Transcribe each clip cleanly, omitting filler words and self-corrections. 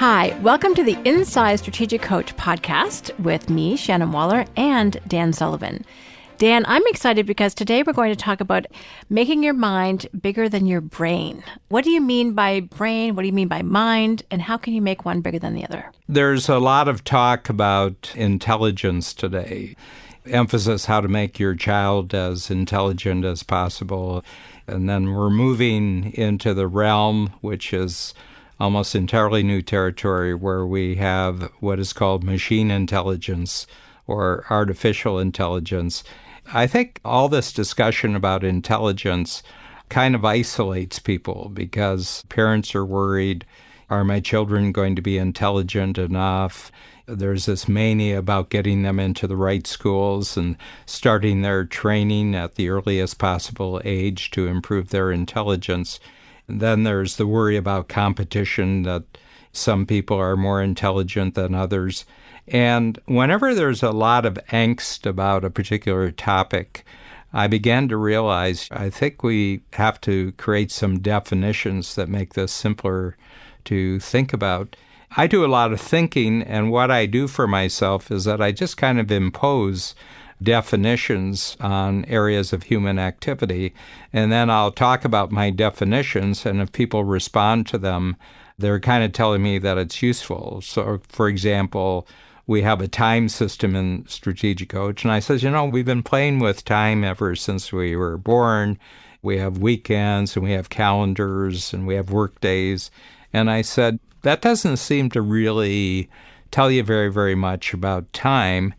Hi, welcome to the Inside Strategic Coach podcast with me, Shannon Waller, and Dan Sullivan. Dan, I'm excited because today we're going to talk about making your mind bigger than your brain. What do you mean by brain? What do you mean by mind? And how can you make one bigger than the other? There's a lot of talk about intelligence today. Emphasis how to make your child as intelligent as possible. And then we're moving into the realm, which is almost entirely new territory, where we have what is called machine intelligence or artificial intelligence. I think all this discussion about intelligence kind of isolates people because parents are worried, are my children going to be intelligent enough? There's this mania about getting them into the right schools and starting their training at the earliest possible age to improve their intelligence. Then there's the worry about competition, that some people are more intelligent than others. And whenever there's a lot of angst about a particular topic, I began to realize I think we have to create some definitions that make this simpler to think about. I do a lot of thinking, and what I do for myself is that I just kind of impose definitions on areas of human activity, and then I'll talk about my definitions, and if people respond to them, they're kind of telling me that it's useful. So, for example, we have a time system in Strategic Coach, and I says, we've been playing with time ever since we were born. We have weekends, and we have calendars, and we have work days. And I said, that doesn't seem to really tell you very, very much about time.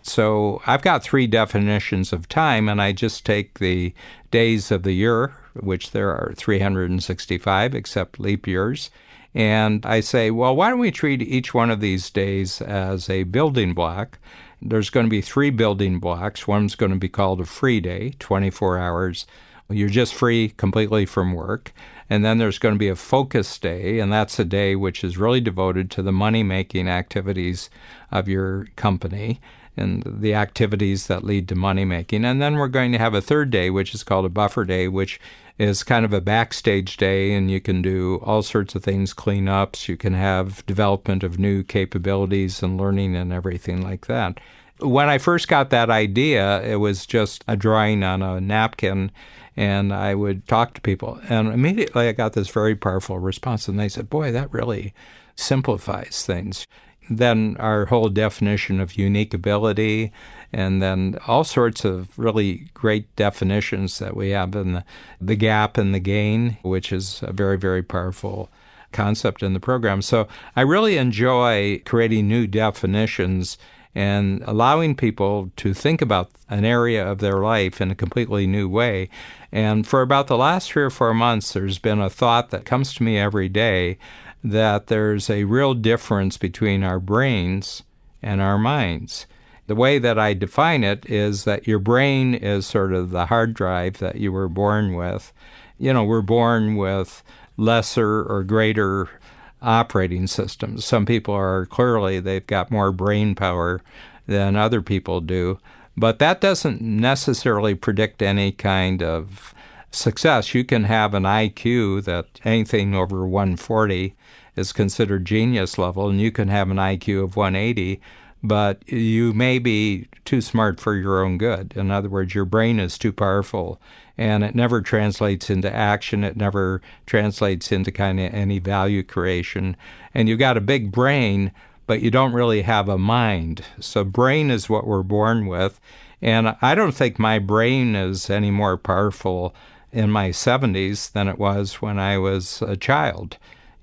So I've got 3 definitions of time, and I just take the days of the year, which there are 365 except leap years, and I say, well, why don't we treat each one of these days as a building block? There's going to be 3 building blocks. One's going to be called a free day, 24 hours. You're just free completely from work. And then there's going to be a focus day, and that's a day which is really devoted to the money-making activities of your company and the activities that lead to money-making. And then we're going to have a third day, which is called a buffer day, which is kind of a backstage day, and you can do all sorts of things, cleanups, you can have development of new capabilities and learning and everything like that. When I first got that idea, it was just a drawing on a napkin, and I would talk to people. And immediately I got this very powerful response, and they said, boy, that really simplifies things. Then our whole definition of unique ability, and then all sorts of really great definitions that we have in the gap and the gain, which is a very, very powerful concept in the program. So I really enjoy creating new definitions and allowing people to think about an area of their life in a completely new way. And for about the last 3 or 4 months, there's been a thought that comes to me every day that there's a real difference between our brains and our minds. The way that I define it is that your brain is sort of the hard drive that you were born with. We're born with lesser or greater operating systems. Some people are clearly, they've got more brain power than other people do, but that doesn't necessarily predict any kind of success. You can have an IQ that anything over 140 is considered genius level, and you can have an IQ of 180, but you may be too smart for your own good. In other words, your brain is too powerful, and it never translates into action. It never translates into kind of any value creation. And you got a big brain, but you don't really have a mind. So brain is what we're born with. And I don't think my brain is any more powerful in my 70s than it was when I was a child.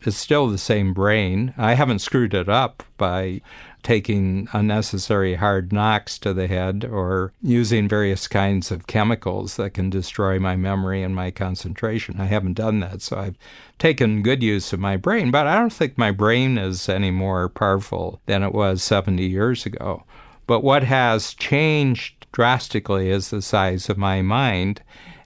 It's still the same brain. I haven't screwed it up by taking unnecessary hard knocks to the head or using various kinds of chemicals that can destroy my memory and my concentration. I haven't done that, so I've taken good use of my brain, but I don't think my brain is any more powerful than it was 70 years ago. But what has changed drastically is the size of my mind,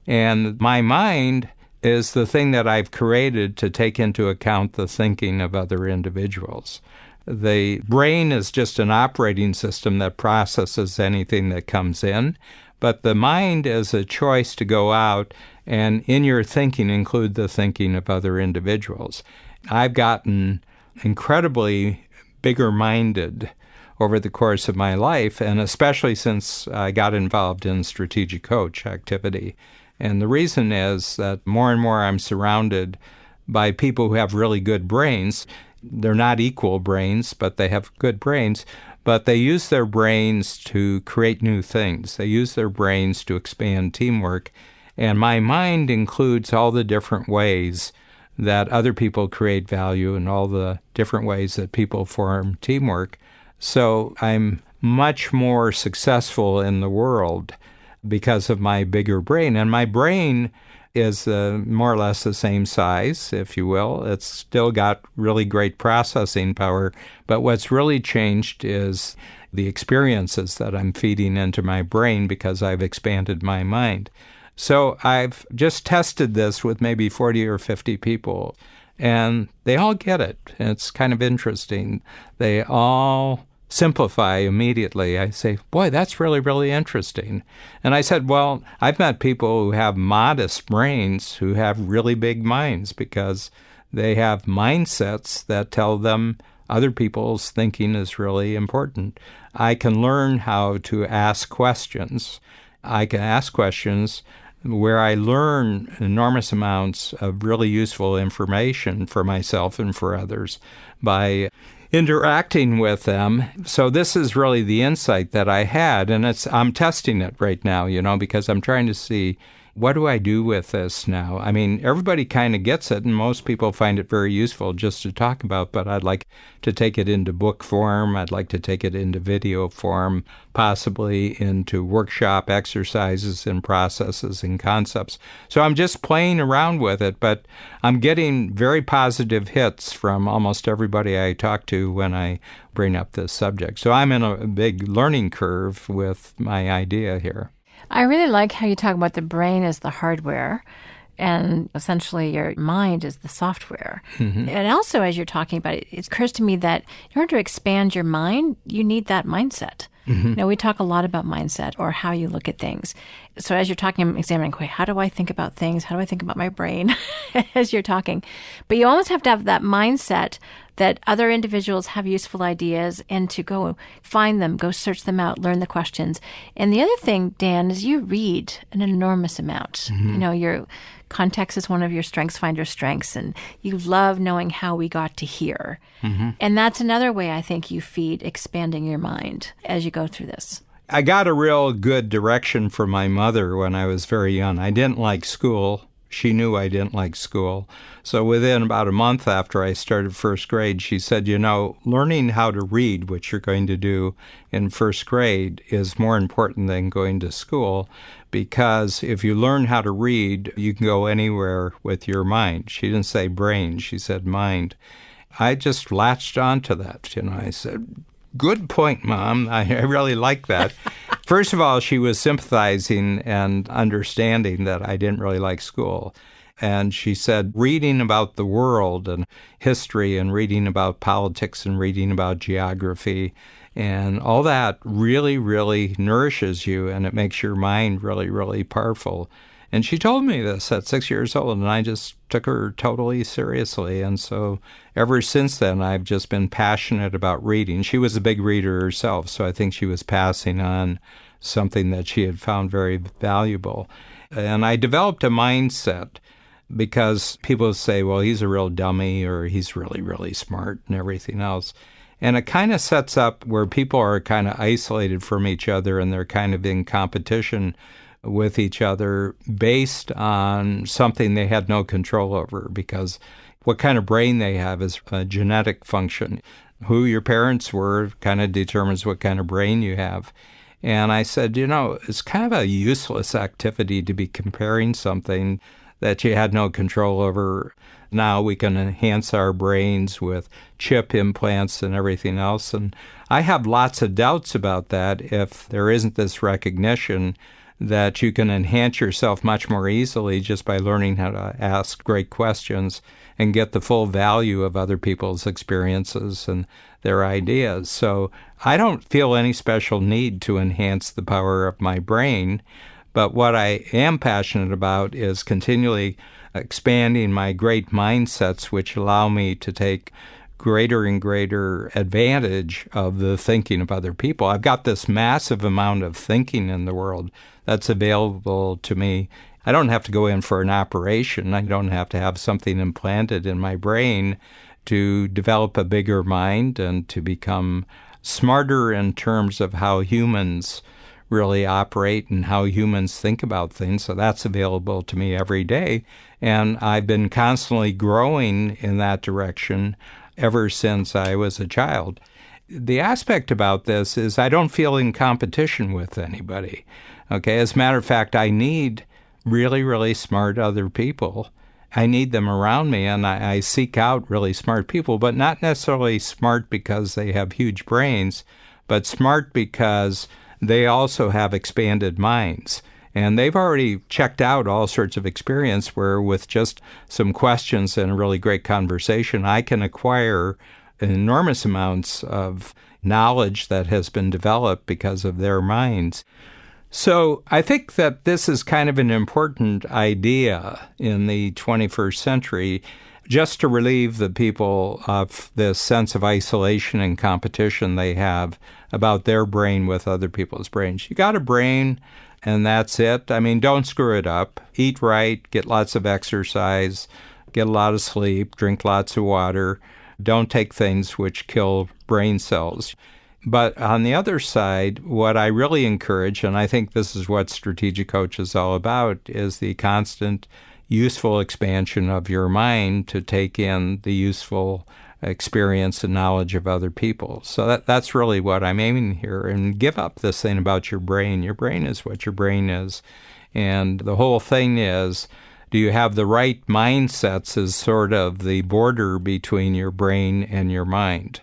and my mind is the thing that I've created to take into account the thinking of other individuals. The brain is just an operating system that processes anything that comes in, but the mind is a choice to go out and in your thinking include the thinking of other individuals. I've gotten incredibly bigger-minded over the course of my life, and especially since I got involved in strategic coach activity. And the reason is that more and more I'm surrounded by people who have really good brains. They're not equal brains, but they have good brains. But they use their brains to create new things. They use their brains to expand teamwork. And my mind includes all the different ways that other people create value and all the different ways that people form teamwork. So I'm much more successful in the world because of my bigger brain. And my brain is more or less the same size, if you will. It's still got really great processing power. But what's really changed is the experiences that I'm feeding into my brain because I've expanded my mind. So I've just tested this with maybe 40 or 50 people, and they all get it. It's kind of interesting. They all simplify immediately. I say, boy, that's really, really interesting. And I said, well, I've met people who have modest brains who have really big minds because they have mindsets that tell them other people's thinking is really important. I can learn how to ask questions. I can ask questions where I learn enormous amounts of really useful information for myself and for others by interacting with them. So this is really the insight that I had, and I'm testing it right now, because I'm trying to see, what do I do with this now? I mean, everybody kind of gets it, and most people find it very useful just to talk about, but I'd like to take it into book form. I'd like to take it into video form, possibly into workshop exercises and processes and concepts. So I'm just playing around with it, but I'm getting very positive hits from almost everybody I talk to when I bring up this subject. So I'm in a big learning curve with my idea here. I really like how you talk about the brain as the hardware and essentially your mind is the software. Mm-hmm. And also, as you're talking about it, it occurs to me that in order to expand your mind, you need that mindset. Mm-hmm. We talk a lot about mindset or how you look at things. So as you're talking, I'm examining, how do I think about things? How do I think about my brain as you're talking? But you almost have to have that mindset that other individuals have useful ideas and to go find them, go search them out, learn the questions. And the other thing, Dan, is you read an enormous amount. Mm-hmm. Your context is one of your strengths, find your strengths, and you love knowing how we got to here. Mm-hmm. And that's another way I think you feed expanding your mind as you go through this. I got a real good direction from my mother when I was very young. I didn't like school. She knew I didn't like school. So within about a month after I started first grade, she said, learning how to read, which you're going to do in first grade, is more important than going to school, because if you learn how to read, you can go anywhere with your mind. She didn't say brain, she said mind. I just latched onto that. I said, good point, Mom. I really like that. First of all, she was sympathizing and understanding that I didn't really like school. And she said, reading about the world and history and reading about politics and reading about geography and all that really, really nourishes you, and it makes your mind really, really powerful. And she told me this at 6 years old, and I just took her totally seriously. And so ever since then, I've just been passionate about reading. She was a big reader herself, so I think she was passing on something that she had found very valuable. And I developed a mindset because people say, well, he's a real dummy or he's really, really smart and everything else. And it kind of sets up where people are kind of isolated from each other and they're kind of in competition with each other based on something they had no control over, because what kind of brain they have is a genetic function. Who your parents were kind of determines what kind of brain you have. And I said, it's kind of a useless activity to be comparing something that you had no control over. Now we can enhance our brains with chip implants and everything else. And I have lots of doubts about that if there isn't this recognition that you can enhance yourself much more easily just by learning how to ask great questions and get the full value of other people's experiences and their ideas. So I don't feel any special need to enhance the power of my brain, but what I am passionate about is continually expanding my great mindsets, which allow me to take greater and greater advantage of the thinking of other people. I've got this massive amount of thinking in the world that's available to me. I don't have to go in for an operation. I don't have to have something implanted in my brain to develop a bigger mind and to become smarter in terms of how humans really operate and how humans think about things. So that's available to me every day. And I've been constantly growing in that direction ever since I was a child. The aspect about this is I don't feel in competition with anybody. Okay, as a matter of fact, I need really, really smart other people. I need them around me, and I seek out really smart people, but not necessarily smart because they have huge brains, but smart because they also have expanded minds. And they've already checked out all sorts of experience where with just some questions and a really great conversation, I can acquire enormous amounts of knowledge that has been developed because of their minds. So I think that this is kind of an important idea in the 21st century, just to relieve the people of this sense of isolation and competition they have about their brain with other people's brains. You got a brain, and that's it. I mean, don't screw it up. Eat right, get lots of exercise, get a lot of sleep, drink lots of water. Don't take things which kill brain cells. But on the other side, what I really encourage, and I think this is what Strategic Coach is all about, is the constant useful expansion of your mind to take in the useful experience and knowledge of other people. So that's really what I'm aiming here. And give up this thing about your brain. Your brain is what your brain is. And the whole thing is, do you have the right mindsets as sort of the border between your brain and your mind?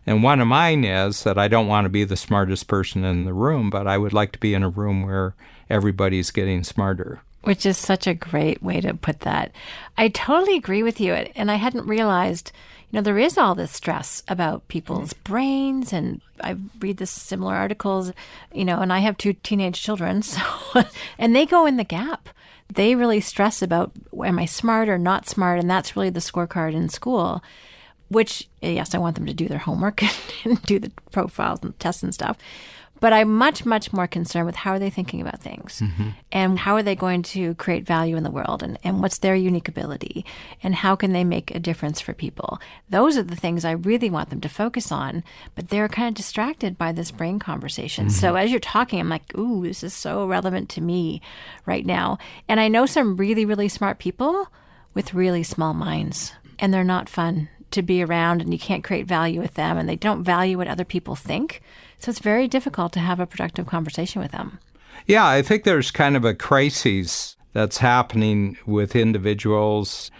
And one of mine is that I don't want to be the smartest person in the room, but I would like to be in a room where everybody's getting smarter. Which is such a great way to put that. I totally agree with you. And I hadn't realized, there is all this stress about people's brains. And I read this similar articles, and I have 2 teenage children. So, and they go in the gap. They really stress about, am I smart or not smart? And that's really the scorecard in school, which, yes, I want them to do their homework and do the profiles and tests and stuff. But I'm much, much more concerned with how are they thinking about things and how are they going to create value in the world and what's their unique ability and how can they make a difference for people. Those are the things I really want them to focus on, but they're kind of distracted by this brain conversation. So as you're talking, I'm like, ooh, this is so relevant to me right now. And I know some really, really smart people with really small minds, and they're not fun to be around, and you can't create value with them, and they don't value what other people think. So it's very difficult to have a productive conversation with them. Yeah, I think there's kind of a crisis that's happening with individuals.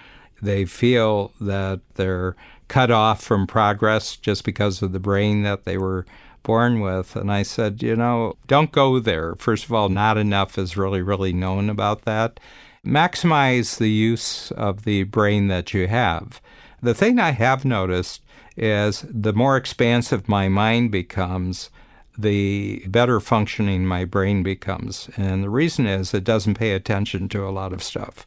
They feel that they're cut off from progress just because of the brain that they were born with. And I said, don't go there. First of all, not enough is really, really known about that. Maximize the use of the brain that you have. The thing I have noticed is the more expansive my mind becomes, the better functioning my brain becomes. And the reason is it doesn't pay attention to a lot of stuff.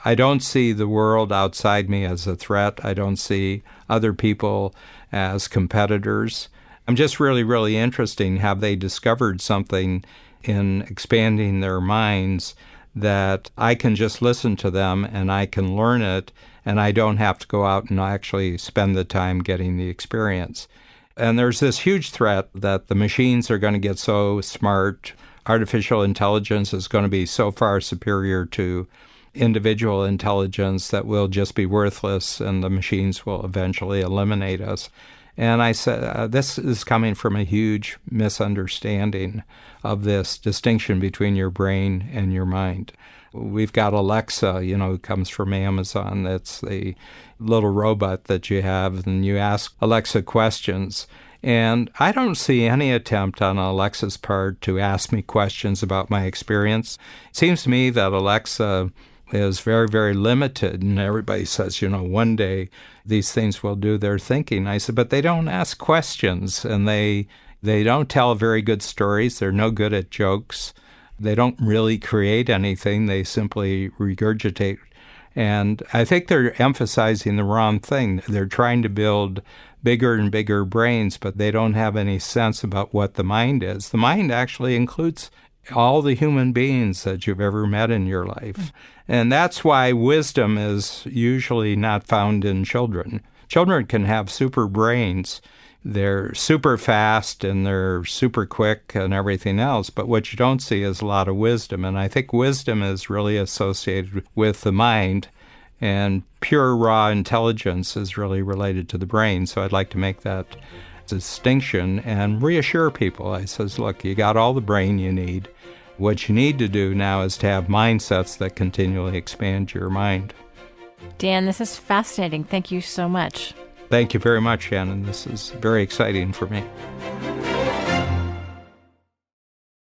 I don't see the world outside me as a threat. I don't see other people as competitors. I'm just really, really interested. Have they discovered something in expanding their minds that I can just listen to them and I can learn it, and I don't have to go out and actually spend the time getting the experience. And there's this huge threat that the machines are going to get so smart. Artificial intelligence is going to be so far superior to individual intelligence that we'll just be worthless and the machines will eventually eliminate us. And I said, this is coming from a huge misunderstanding of this distinction between your brain and your mind. We've got Alexa, who comes from Amazon. That's the little robot that you have, and you ask Alexa questions. And I don't see any attempt on Alexa's part to ask me questions about my experience. It seems to me that Alexa is very, very limited, and everybody says, one day these things will do their thinking. I said, but they don't ask questions, and they don't tell very good stories. They're no good at jokes. They don't really create anything. They simply regurgitate And I think they're emphasizing the wrong thing. They're trying to build bigger and bigger brains, but they don't have any sense about what the mind is. The mind actually includes all the human beings that you've ever met in your life. And that's why wisdom is usually not found in children. Children can have super brains. They're super fast and they're super quick and everything else, but what you don't see is a lot of wisdom. And I think wisdom is really associated with the mind, and pure raw intelligence is really related to the brain. So I'd like to make that distinction and reassure people. I says, look, you got all the brain you need. What you need to do now is to have mindsets that continually expand your mind. Dan, this is fascinating. Thank you so much. Thank you very much, Shannon. This is very exciting for me.